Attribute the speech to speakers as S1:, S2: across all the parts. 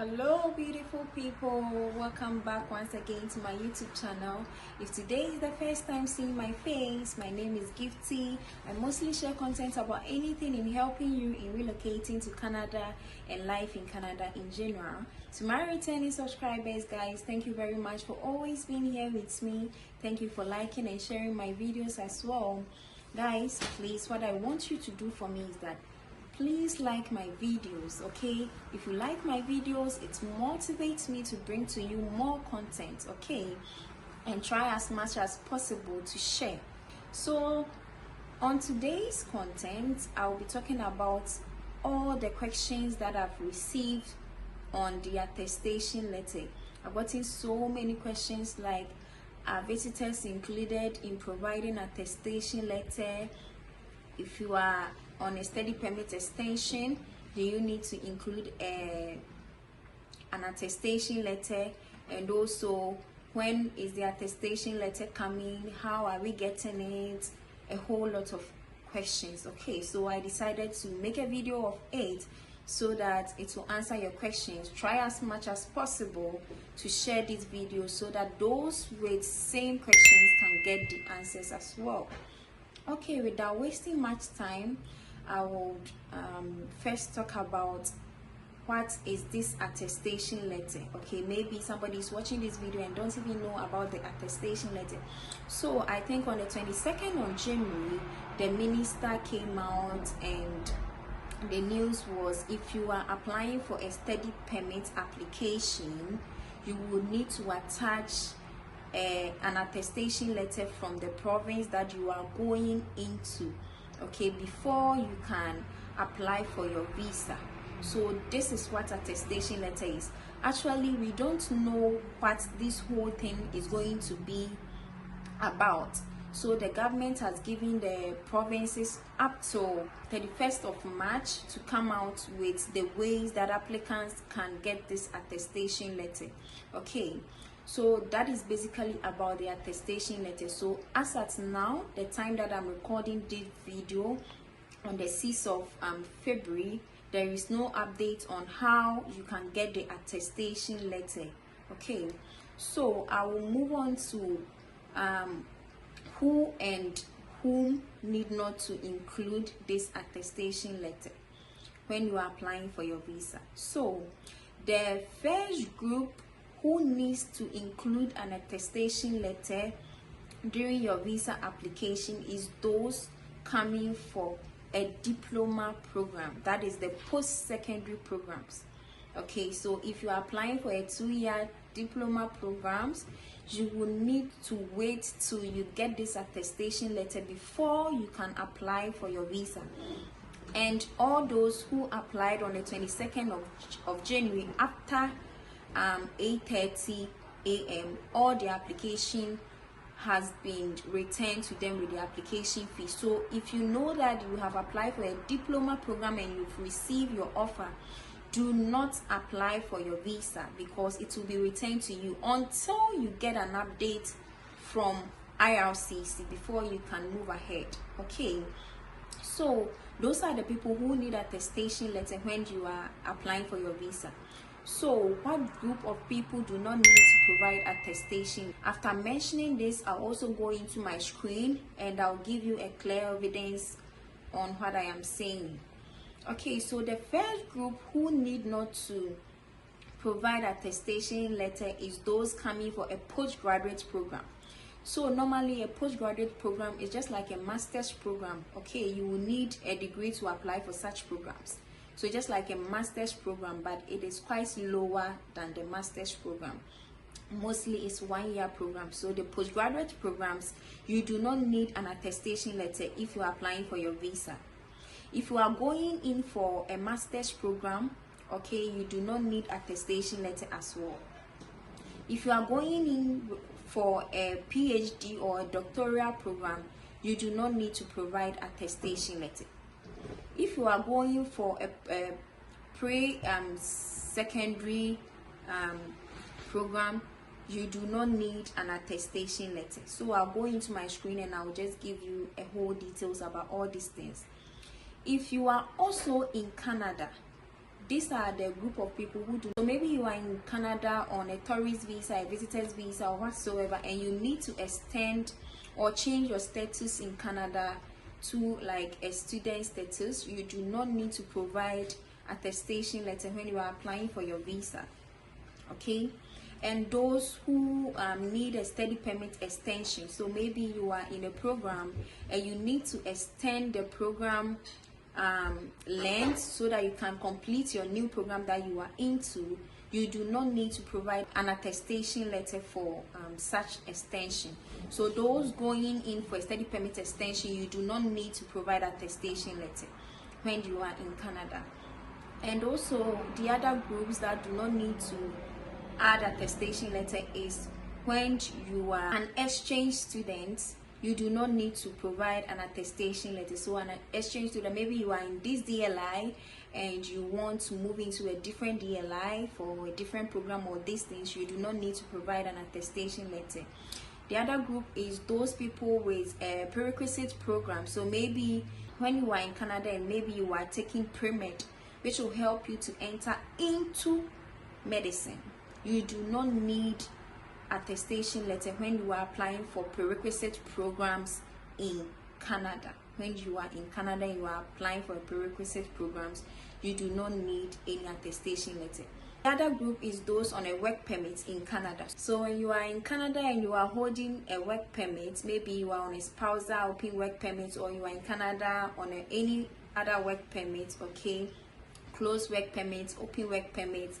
S1: Hello beautiful people, welcome back once again to my YouTube channel. If today is the first time seeing my face, my name is GeT. I mostly share content about anything in helping you in relocating to Canada and life in Canada in general. To my returning subscribers, guys, thank you very much for always being here with me. Thank you for liking and sharing my videos as well. Guys, please, what I want you to do for me is that please like my videos, okay? If you like my videos, it motivates me to bring to you more content, okay? And try as much as possible to share. So on today's content, I'll be talking about all the questions that I've received on the attestation letter. I've gotten so many questions like, are visitors included in providing attestation letter? If you are on a study permit extension, do you need to include an attestation letter? And also, when is the attestation letter coming? How are we getting it? A whole lot of questions. Okay, so I decided to make a video of 8 so that it will answer your questions. Try as much as possible to share this video so that those with same questions can get the answers as well. Okay, without wasting much time, I would first talk about what is this attestation letter. Okay, maybe somebody is watching this video and don't even know about the attestation letter. So I think on the 22nd of January, the minister came out and the news was, if you are applying for a study permit application, you will need to attach an attestation letter from the province that you are going into, okay, before you can apply for your visa. So this is what attestation letter is. Actually, we don't know what this whole thing is going to be about. So the government has given the provinces up to 31st of March to come out with the ways that applicants can get this attestation letter. Okay, so that is basically about the attestation letter. So as at now, the time that I'm recording this video on the 6th of February, there is no update on how you can get the attestation letter. Okay, so I will move on to who and whom need not to include this attestation letter when you are applying for your visa. So the first group who needs to include an attestation letter during your visa application is those coming for a diploma program, that is the post-secondary programs. Okay, so if you are applying for a 2-year diploma programs, you will need to wait till you get this attestation letter before you can apply for your visa. And all those who applied on the 22nd of January after 8:30 a.m. all the application has been returned to them with the application fee. So if you know that you have applied for a diploma program and you've received your offer, do not apply for your visa because it will be returned to you until you get an update from IRCC before you can move ahead. Okay, so those are the people who need attestation letter when you are applying for your visa. So what group of people do not need to provide attestation? After mentioning this, I'll also go into my screen and I'll give you a clear evidence on what I am saying. Okay, so the first group who need not to provide attestation letter is those coming for a postgraduate program. So normally a postgraduate program is just like a master's program. Okay, you will need a degree to apply for such programs. So just like a master's program, but it is quite lower than the master's program. Mostly it's 1-year program. So the postgraduate programs, you do not need an attestation letter if you are applying for your visa. If you are going in for a master's program, okay, you do not need attestation letter as well. If you are going in for a PhD or a doctoral program, you do not need to provide attestation letter. If you are going for a pre-secondary program, you do not need an attestation letter. So I'll go into my screen and I'll just give you a whole details about all these things. If you are also in Canada, these are the group of people who do. So maybe you are in Canada on a tourist visa, a visitor's visa, or whatsoever, and you need to extend or change your status in Canada to like a student status. You do not need to provide attestation letter when you are applying for your visa. Okay, and those who need a study permit extension, so maybe you are in a program and you need to extend the program length so that you can complete your new program that you are into, you do not need to provide an attestation letter for such extension. So those going in for a study permit extension, you do not need to provide attestation letter when you are in Canada. And also the other groups that do not need to add attestation letter is when you are an exchange student. You do not need to provide an attestation letter. So an exchange student, maybe you are in this DLI and you want to move into a different DLI for a different program or these things, you do not need to provide an attestation letter. The other group is those people with a prerequisite program. So maybe when you are in Canada and maybe you are taking pre-med, which will help you to enter into medicine, you do not need attestation letter when you are applying for prerequisite programs in Canada. When you are in Canada and you are applying for prerequisite programs, you do not need any attestation letter. The other group is those on a work permit in Canada. So when you are in Canada and you are holding a work permit, maybe you are on a spousal open work permit, or you are in Canada on any other work permit, okay, closed work permit, open work permit,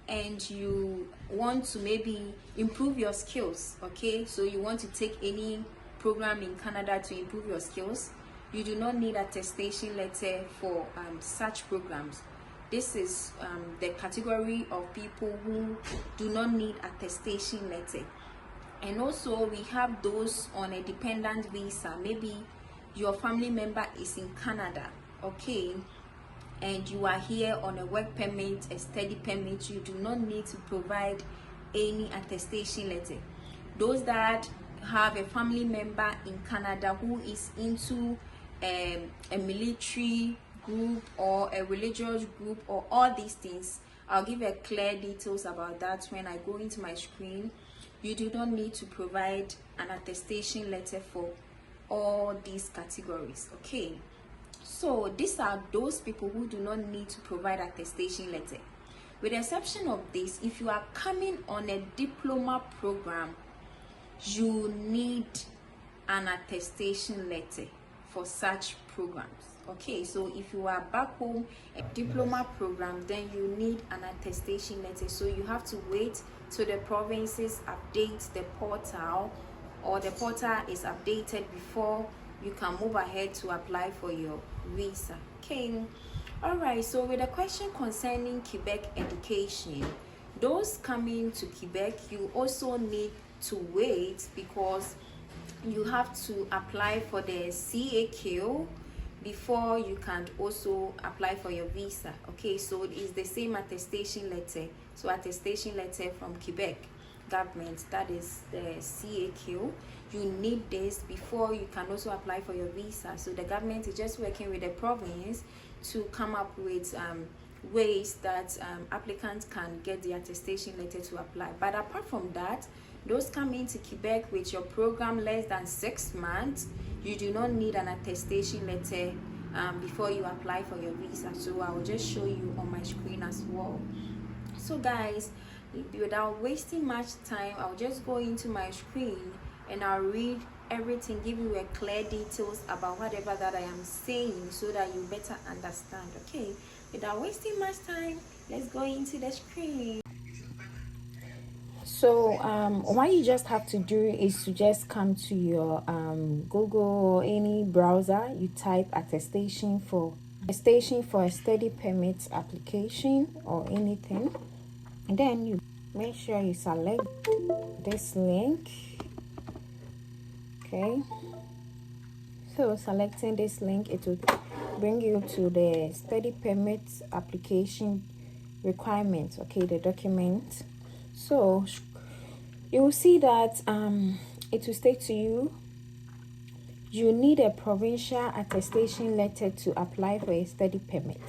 S1: and you want to maybe improve your skills, okay, so you want to take any program in Canada to improve your skills, you do not need attestation letter for such programs. This is the category of people who do not need attestation letter. And also we have those on a dependent visa. Maybe your family member is in Canada, okay, and you are here on a work permit, a study permit, you do not need to provide any attestation letter. Those that have a family member in Canada who is into a military group or a religious group or all these things, I'll give a clear details about that when I go into my screen. You do not need to provide an attestation letter for all these categories, okay. So these are those people who do not need to provide attestation letter. With the exception of this, if you are coming on a diploma program, you need an attestation letter for such programs, okay. So if you are back home a diploma program, then you need an attestation letter. So you have to wait till the provinces update the portal, or the portal is updated before you can move ahead to apply for your visa, okay. All right, so with a question concerning Quebec education, those coming to Quebec, you also need to wait because you have to apply for the CAQ before you can also apply for your visa, okay. So it is the same attestation letter. So attestation letter from Quebec government, that is the CAQ. You need this before you can also apply for your visa. So the government is just working with the province to come up with ways that applicants can get the attestation letter to apply. But apart from that, those coming to Quebec with your program less than 6 months, you do not need an attestation letter before you apply for your visa. So I will just show you on my screen as well. So guys, without wasting much time, I'll just go into my screen and I'll read everything, give you a clear details about whatever that I am saying so that you better understand, okay. Without wasting much time, let's go into the screen. So what you just have to do is to just come to your Google or any browser, you type attestation for a study permit application or anything, and then you make sure you select this link, okay. So selecting this link, it will bring you to the study permit application requirements, okay, the document. So you will see that it will state to you, you need a provincial attestation letter to apply for a study permit.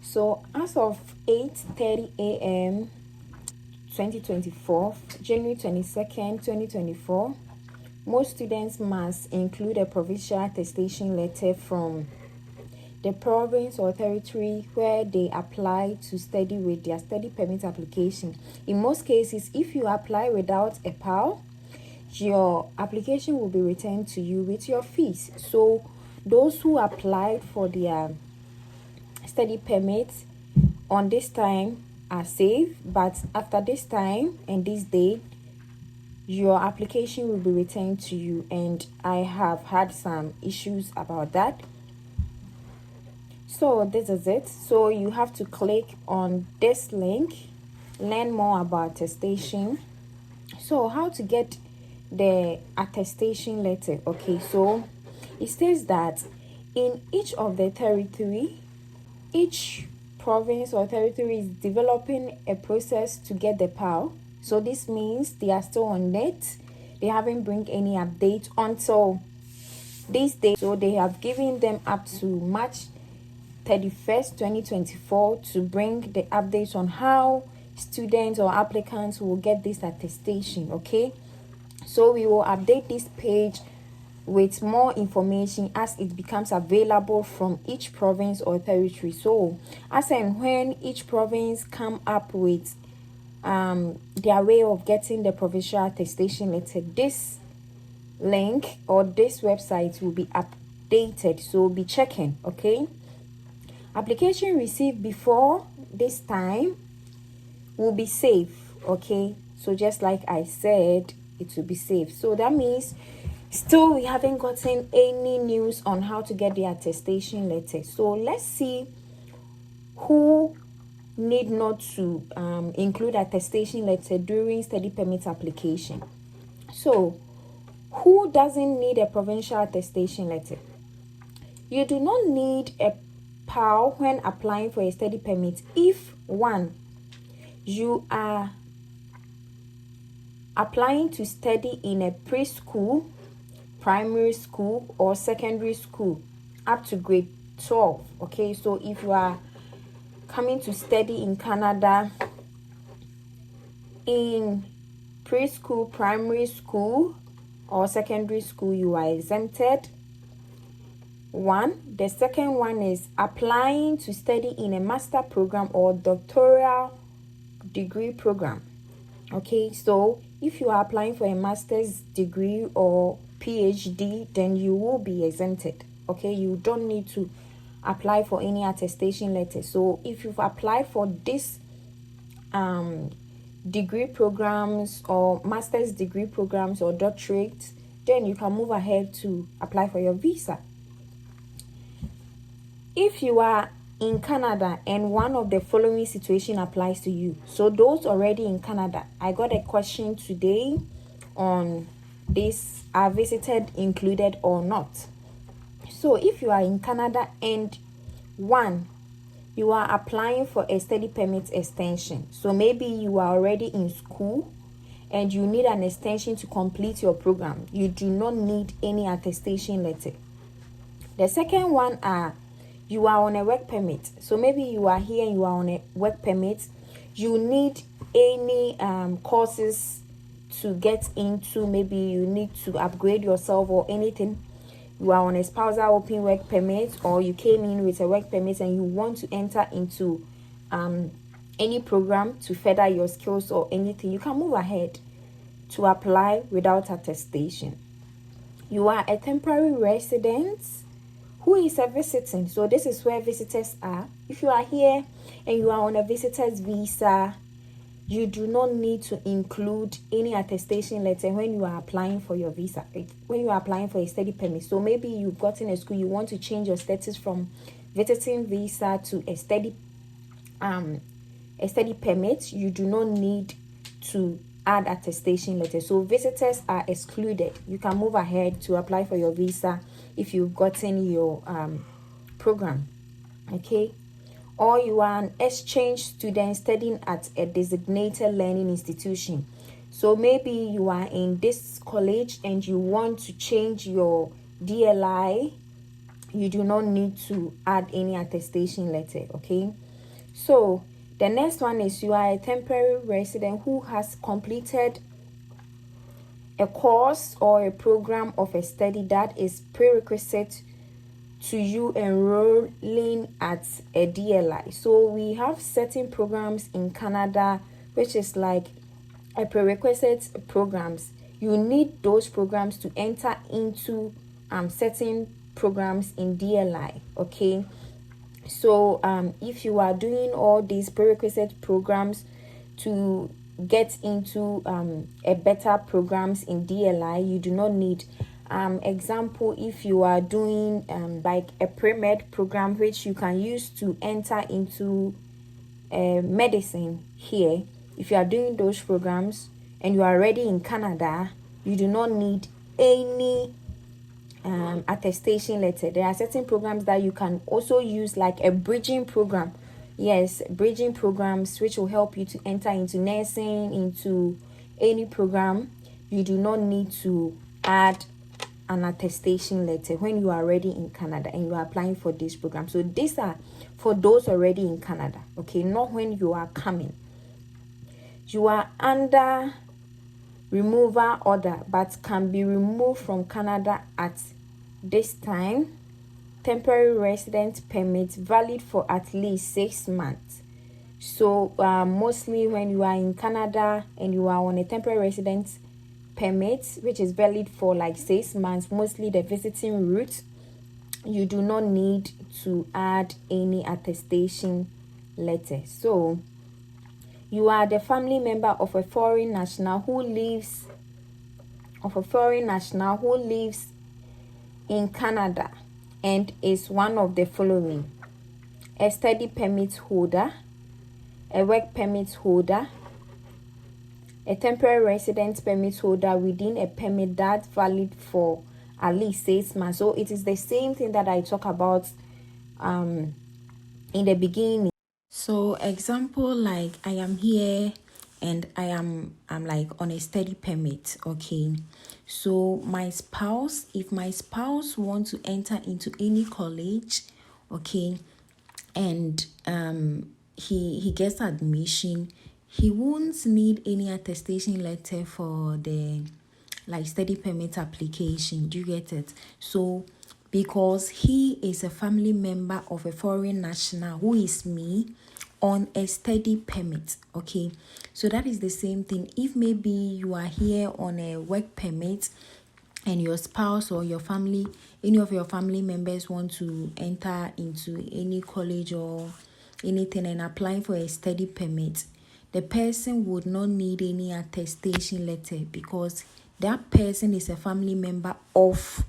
S1: So as of 8:30 a.m. 2024, January 22nd, 2024, most students must include a provincial attestation letter from the province or territory where they apply to study with their study permit application. In most cases, if you apply without a PAL, your application will be returned to you with your fees. So those who applied for their study permits on this time are safe, but after this time and this date, your application will be returned to you, and I have had some issues about that. So this is it. So you have to click on this link, learn more about attestation. So how to get the attestation letter? Okay, so it says that in each of the territory, each province or territory is developing a process to get the PAL. So this means they are still on it. They haven't bring any update until this day. So they have given them up to March 31st, 2024 to bring the updates on how students or applicants will get this attestation. Okay, so we will update this page with more information as it becomes available from each province or territory. So as and when each province come up with their way of getting the provincial attestation letter, this link or this website will be updated, so be checking. Okay, application received before this time will be safe. Okay, so just like I said, it will be safe. So that means still we haven't gotten any news on how to get the attestation letter. So let's see who need not to include attestation letter during study permit application. So who doesn't need a provincial attestation letter? You do not need a PAL when applying for a study permit if, one, you are applying to study in a preschool, primary school, or secondary school up to grade 12. Okay, so if you are coming to study in Canada in preschool, primary school, or secondary school, you are exempted. One. The second one is applying to study in a master program or doctoral degree program. Okay, so if you are applying for a master's degree or PhD, then you will be exempted. Okay, you don't need to apply for any attestation letter. So if you've applied for this degree programs or master's degree programs or doctorate, then you can move ahead to apply for your visa. If you are in Canada and one of the following situation applies to you, so those already in Canada, I got a question today on this: are visited included or not? So if you are in Canada and one, you are applying for a study permit extension, so maybe you are already in school and you need an extension to complete your program, you do not need any attestation letter. The second one are you are on a work permit, so maybe you are here and you are on a work permit, you need any courses to get into, maybe you need to upgrade yourself or anything. You are on a spousal open work permit, or you came in with a work permit and you want to enter into any program to further your skills or anything, you can move ahead to apply without attestation. You are a temporary resident who is a visiting, so this is where visitors are. If you are here and you are on a visitor's visa, you do not need to include any attestation letter when you are applying for your visa, when you are applying for a study permit. So maybe you've gotten a school, you want to change your status from visiting visa to a study permit, you do not need to add attestation letter. So visitors are excluded. You can move ahead to apply for your visa if you've gotten your program. Okay, or you are an exchange student studying at a designated learning institution. So maybe you are in this college and you want to change your DLI, you do not need to add any attestation letter. Okay, So the next one is you are a temporary resident who has completed a course or a program of a study that is prerequisite to you enrolling at a DLI. So we have certain programs in Canada which is like a prerequisite programs. You need those programs to enter into certain programs in DLI. Okay, so if you are doing all these prerequisite programs to get into a better programs in DLI, you do not need example, if you are doing like a pre-med program which you can use to enter into medicine here. If you are doing those programs and you are already in Canada, you do not need any attestation letter. There are certain programs that you can also use, like a bridging program. Yes, bridging programs which will help you to enter into nursing, into any program. You do not need to add an attestation letter when you are already in Canada and you are applying for this program. So these are for those already in Canada, okay, not when you are coming. You are under removal order but can be removed from Canada at this time. Temporary resident permit valid for at least 6 months. So mostly when you are in Canada and you are on a temporary resident permit which is valid for like 6 months, mostly the visiting route, you do not need to add any attestation letter. So you are the family member of a foreign national who lives in Canada and is one of the following: a study permit holder, a work permit holder, a temporary residence permit holder within a permit that's valid for at least 6 months. So it is the same thing that I talk about in the beginning. So example, like I am here and I'm like on a study permit, okay. So my spouse, if my spouse wants to enter into any college, okay, and he gets admission, he won't need any attestation letter for the like study permit application. Do you get it? So because he is a family member of a foreign national who is me on a study permit, okay, so that is the same thing. If maybe you are here on a work permit and your spouse or your family, any of your family members want to enter into any college or anything and applying for a study permit, the person would not need any attestation letter because that person is a family member of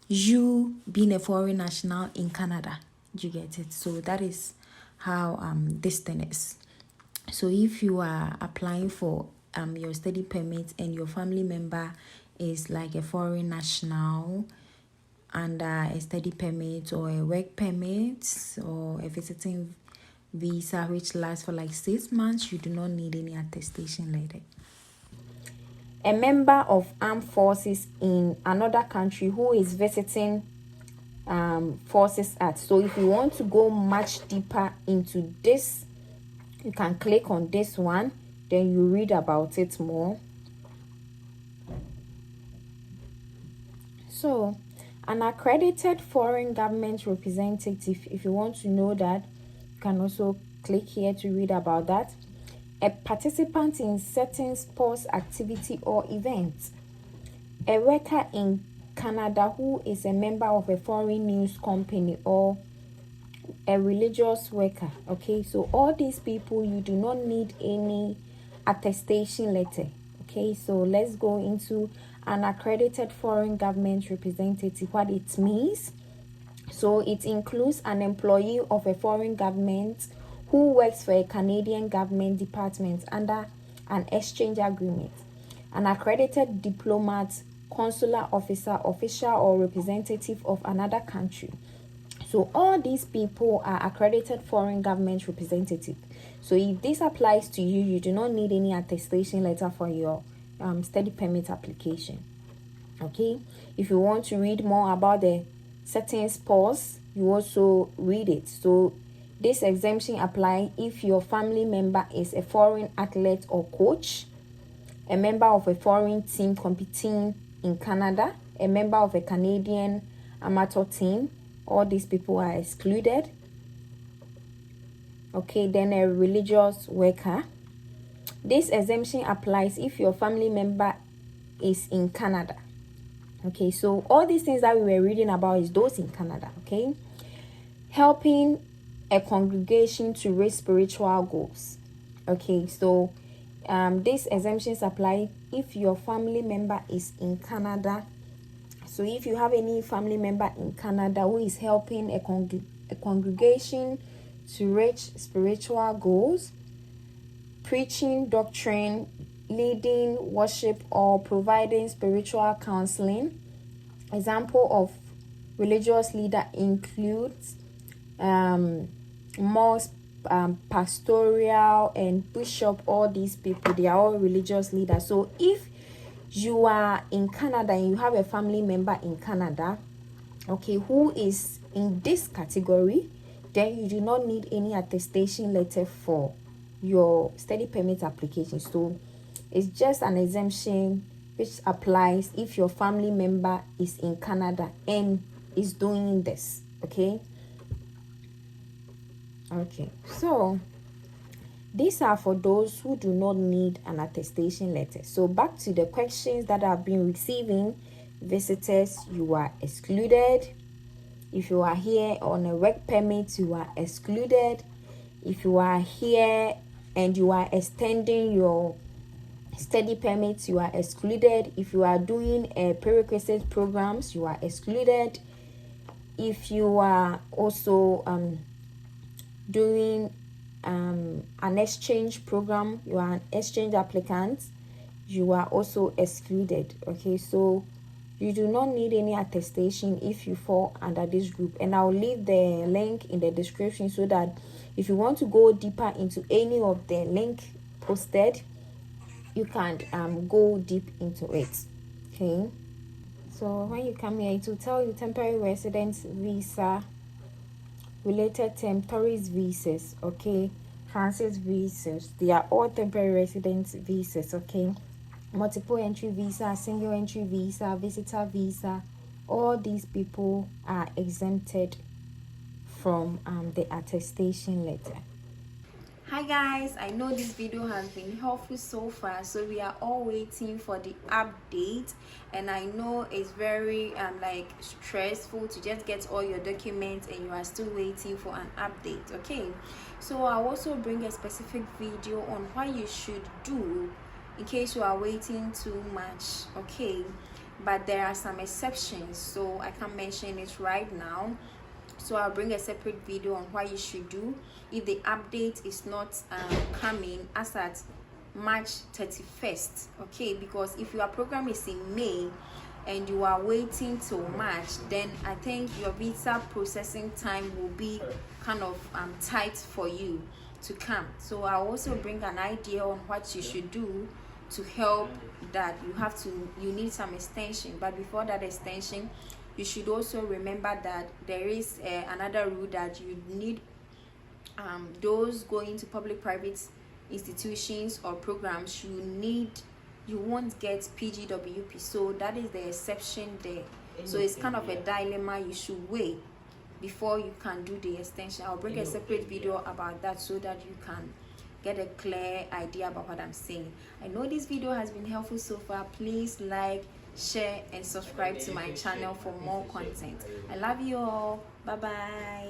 S1: you being a foreign national in Canada. Do you get it? So that is how this thing is. So if you are applying for your study permit and your family member is like a foreign national under a study permit or a work permit or a visiting visa which lasts for like 6 months, you do not need any attestation letter. A member of armed forces in another country who is visiting Forces Act. So if you want to go much deeper into this, you can click on this one, then you read about it more. So an accredited foreign government representative, if you want to know that, you can also click here to read about that. A participant in certain sports activity or event. A worker in Canada who is a member of a foreign news company or a religious worker. Okay, so all these people, you do not need any attestation letter. Okay, so let's go into an accredited foreign government representative, what it means. So it includes an employee of a foreign government who works for a Canadian government department under an exchange agreement, an accredited diplomat, consular officer, official or representative of another country. So all these people are accredited foreign government representative. So if this applies to you, you do not need any attestation letter for your study permit application. Okay, if you want to read more about the certain sports, you also read it. So This exemption applies if your family member is a foreign athlete or coach, a member of a foreign team competing in Canada, a member of a Canadian amateur team. All these people are excluded. Okay, then a religious worker. This exemption applies if your family member is in Canada. Okay, so all these things that we were reading about is those in Canada. Okay, helping a congregation to reach spiritual goals. Okay, so these exemptions apply if your family member is in Canada. So if you have any family member in Canada who is helping a congregation to reach spiritual goals, preaching doctrine, leading worship, or providing spiritual counseling. Example of religious leader includes mosque, pastoral, and bishop. All these people, they are all religious leaders. So if you are in Canada and you have a family member in Canada, okay, who is in this category, then you do not need any attestation letter for your study permit application. So it's just an exemption which applies if your family member is in Canada and is doing this. Okay, so these are for those who do not need an attestation letter. So back to the questions that I've been receiving. Visitors, you are excluded. If you are here on a work permit, you are excluded. If you are here and you are extending your study permits, you are excluded. If you are doing a prerequisite programs, you are excluded. If you are also doing an exchange program, you are an exchange applicant, you are also excluded. Okay, so you do not need any attestation if you fall under this group, and I'll leave the link in the description so that if you want to go deeper into any of the link posted, you can go deep into it. Okay, so when you come here, it will tell you temporary residence visa, related term, tourist visas, okay, transit visas. They are all temporary residence visas. Okay, multiple entry visa, single entry visa, visitor visa, all these people are exempted from the attestation letter. Hi guys, I know this video has been helpful so far, so we are all waiting for the update, and I know it's very like stressful to just get all your documents and you are still waiting for an update. Okay, so I'll also bring a specific video on what you should do in case you are waiting too much. Okay, but there are some exceptions, so I can't mention it right now. So I'll bring a separate video on what you should do if the update is not coming as at March 31st. Okay, because if your program is in May and you are waiting till March, then I think your visa processing time will be kind of tight for you to come. So I'll also bring an idea on what you should do to help that you need some extension. But before that extension, you should also remember that there is another rule that you need those going to public-private institutions or programs, you won't get PGWP. So that is the exception there. So it's kind of a dilemma. You should wait before you can do the extension. I'll bring a separate video about that so that you can get a clear idea about what I'm saying. I know this video has been helpful so far. Please like, share, and subscribe to my channel for more content. I love you all. Bye bye.